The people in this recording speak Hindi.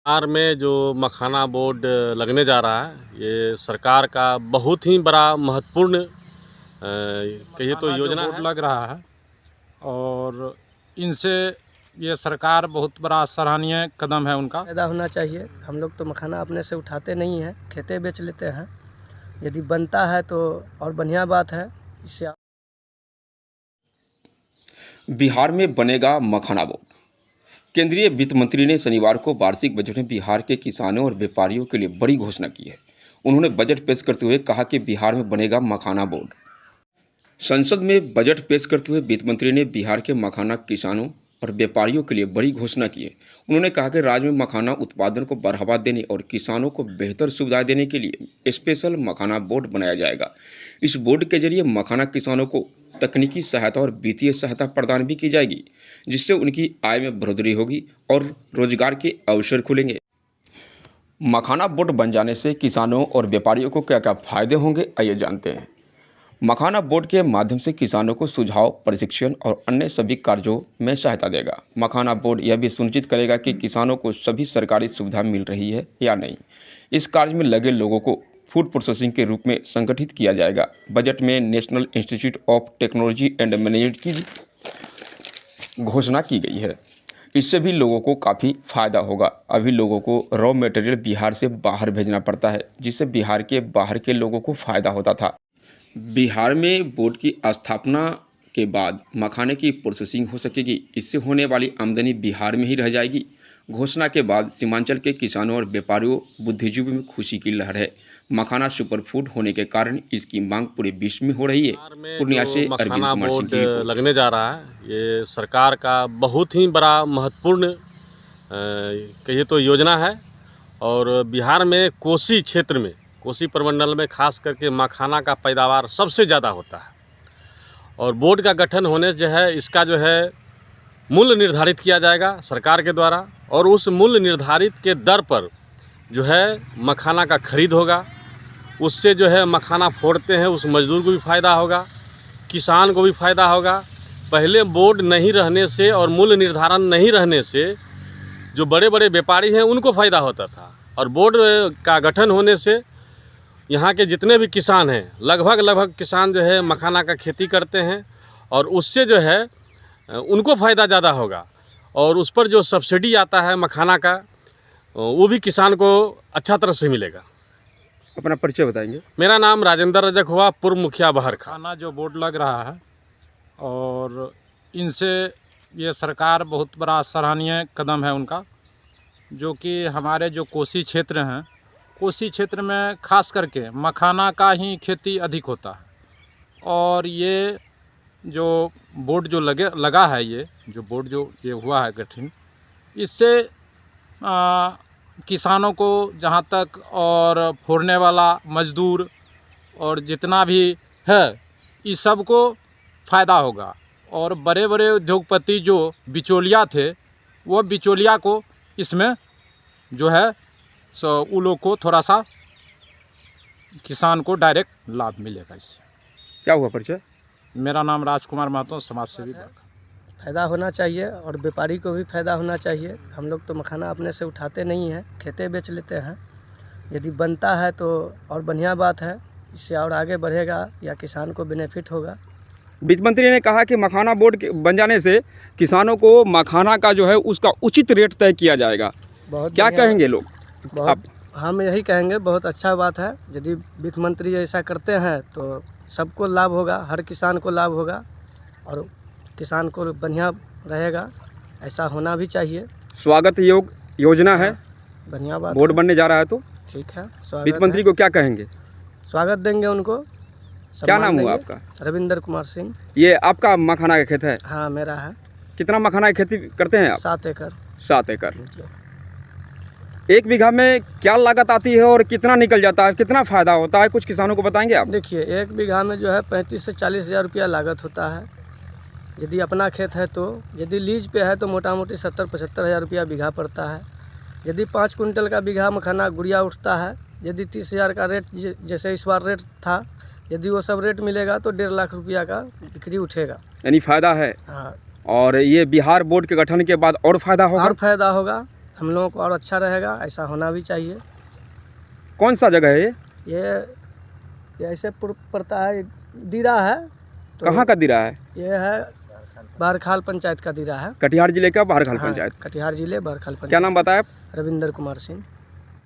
बिहार में जो मखाना बोर्ड लगने जा रहा है, ये सरकार का बहुत ही बड़ा महत्वपूर्ण कहिए तो मखाना जो योजना बोर्ड है। लग रहा है और इनसे ये सरकार बहुत बड़ा सराहनीय कदम है उनका। फ़ायदा होना चाहिए। हम लोग तो मखाना अपने से उठाते नहीं हैं, खेते बेच लेते हैं। यदि बनता है तो और बढ़िया बात है। इससे बिहार में बनेगा मखाना बोर्ड। केंद्रीय वित्त मंत्री ने शनिवार को वार्षिक बजट में बिहार के किसानों और व्यापारियों के लिए बड़ी घोषणा की है। उन्होंने बजट पेश करते हुए कहा कि बिहार में बनेगा मखाना बोर्ड। संसद में बजट पेश करते हुए वित्त मंत्री ने बिहार के मखाना किसानों और व्यापारियों के लिए बड़ी घोषणा की है। उन्होंने कहा कि राज्य में मखाना उत्पादन को बढ़ावा देने और किसानों को बेहतर सुविधाएं देने के लिए स्पेशल मखाना बोर्ड बनाया जाएगा। इस बोर्ड के जरिए मखाना किसानों को तकनीकी सहायता और वित्तीय सहायता प्रदान भी की जाएगी, जिससे उनकी आय में बढ़ोतरी होगी और रोजगार के अवसर खुलेंगे। मखाना बोर्ड बन जाने से किसानों और व्यापारियों को क्या क्या फायदे होंगे, आइए जानते हैं। मखाना बोर्ड के माध्यम से किसानों को सुझाव, प्रशिक्षण और अन्य सभी कार्यों में सहायता देगा। मखाना बोर्ड यह भी सुनिश्चित करेगा कि किसानों को सभी सरकारी सुविधा मिल रही है या नहीं। इस कार्य में लगे लोगों को फूड प्रोसेसिंग के रूप में संगठित किया जाएगा। बजट में national institute of technology and management की घोषणा की गई है। इससे भी लोगों को काफ़ी फ़ायदा होगा। अभी लोगों को रॉ मटेरियल बिहार से बाहर भेजना पड़ता है, जिससे बिहार के बाहर के लोगों को फ़ायदा होता था। बिहार में बोर्ड की स्थापना के बाद मखाने की प्रोसेसिंग हो सकेगी। इससे होने वाली आमदनी बिहार में ही रह जाएगी। घोषणा के बाद सीमांचल के किसानों और व्यापारियों, बुद्धिजीवियों में खुशी की लहर है। मखाना सुपर फूड होने के कारण इसकी मांग पूरे विश्व में हो रही है। बिहार में पूर्णिया से जो अरविंद मखाना कुमार सिंह बोर्ड की रिपोर्ट। लगने जा रहा है, ये सरकार का बहुत ही बड़ा महत्वपूर्ण कहिए तो योजना है। और बिहार में कोसी क्षेत्र में, कोसी प्रमंडल में खास करके मखाना का पैदावार सबसे ज़्यादा होता है। और बोर्ड का गठन होने से जो है, इसका जो है मूल्य निर्धारित किया जाएगा सरकार के द्वारा, और उस मूल्य निर्धारित के दर पर जो है मखाना का खरीद होगा। उससे जो है मखाना फोड़ते हैं उस मजदूर को भी फ़ायदा होगा, किसान को भी फ़ायदा होगा। पहले बोर्ड नहीं रहने से और मूल्य निर्धारण नहीं रहने से जो बड़े बड़े व्यापारी हैं उनको फ़ायदा होता था, और बोर्ड का गठन होने से यहाँ के जितने भी किसान हैं, लगभग किसान जो है मखाना का खेती करते हैं, और उससे जो है उनको फ़ायदा ज़्यादा होगा। और उस पर जो सब्सिडी आता है मखाना का, वो भी किसान को अच्छा तरह से मिलेगा। अपना परिचय बताएंगे। मेरा नाम राजेंद्र रजक हुआ, पूर्व मुखिया बहरखा। मखाना जो बोर्ड लग रहा है और इनसे ये सरकार बहुत बड़ा सराहनीय कदम है उनका, जो कि हमारे जो कोसी क्षेत्र हैं, कोसी क्षेत्र में खास करके मखाना का ही खेती अधिक होता है। और ये जो बोर्ड जो लगा है, ये जो बोर्ड जो ये हुआ है गठन, इससे किसानों को जहाँ तक, और फोड़ने वाला मजदूर और जितना भी है, इस सब को फ़ायदा होगा। और बड़े बड़े उद्योगपति जो बिचौलिया थे, वो बिचौलिया को इसमें जो है सो उन लोग को थोड़ा सा किसान को डायरेक्ट लाभ मिलेगा इससे। क्या हुआ परिचय? मेरा नाम राजकुमार महतो, समाज सेवी। फ़ायदा होना चाहिए और व्यापारी को भी फ़ायदा होना चाहिए। हम लोग तो मखाना अपने से उठाते नहीं हैं, खेते बेच लेते हैं। यदि बनता है तो और बढ़िया बात है। इससे और आगे बढ़ेगा या किसान को बेनिफिट होगा। वित्त मंत्री ने कहा कि मखाना बोर्ड के बन जाने से किसानों को मखाना का जो है उसका उचित रेट तय किया जाएगा। बहुत क्या बढ़िया कहेंगे लोग? बहुत हम यही कहेंगे, बहुत अच्छा बात है। यदि वित्त मंत्री ऐसा करते हैं तो सबको लाभ होगा, हर किसान को लाभ होगा और किसान को बढ़िया रहेगा। ऐसा होना भी चाहिए। स्वागत योग योजना है, बढ़िया बात बोर्ड है। बनने जा रहा है तो ठीक है, स्वागत वित्त मंत्री है। को क्या कहेंगे? स्वागत देंगे उनको। क्या सम्मान नाम हुआ देंगे। आपका? रविंदर कुमार सिंह। ये आपका मखाना का खेत है? हाँ, मेरा है। कितना मखाना की खेती करते हैं आप? 7 एकड़। 7 एकड़। 1 बीघा में क्या लागत आती है और कितना निकल जाता है, कितना फ़ायदा होता है, कुछ किसानों को बताएंगे आप? देखिए, 1 बीघा में जो है 35 से 40 हज़ार रुपया लागत होता है यदि अपना खेत है तो। यदि लीज पे है तो मोटा मोटी 70-75 हज़ार रुपया बीघा पड़ता है। यदि 5 कुंटल का बीघा मखाना गुड़िया उठता है, यदि 30 हज़ार का रेट जैसे इस बार रेट था, यदि वो सब रेट मिलेगा तो 1.5 लाख रुपया का बिक्री उठेगा। यानी फ़ायदा है। हाँ, और ये बिहार बोर्ड के गठन के बाद और फ़ायदा होगा? और फायदा होगा। हम लोगों को और अच्छा रहेगा, ऐसा होना भी चाहिए। कौन सा जगह है ये? ये ऐसे पड़ता है, दीरा है। तो कहाँ का दिरा है? ये है बहरखाल पंचायत का दीरा है। कटिहार जिले का बहरखाल हाँ, पंचायत। कटिहार जिले बहरखाल पंचायत। क्या नाम बताया? रविंदर कुमार सिंह।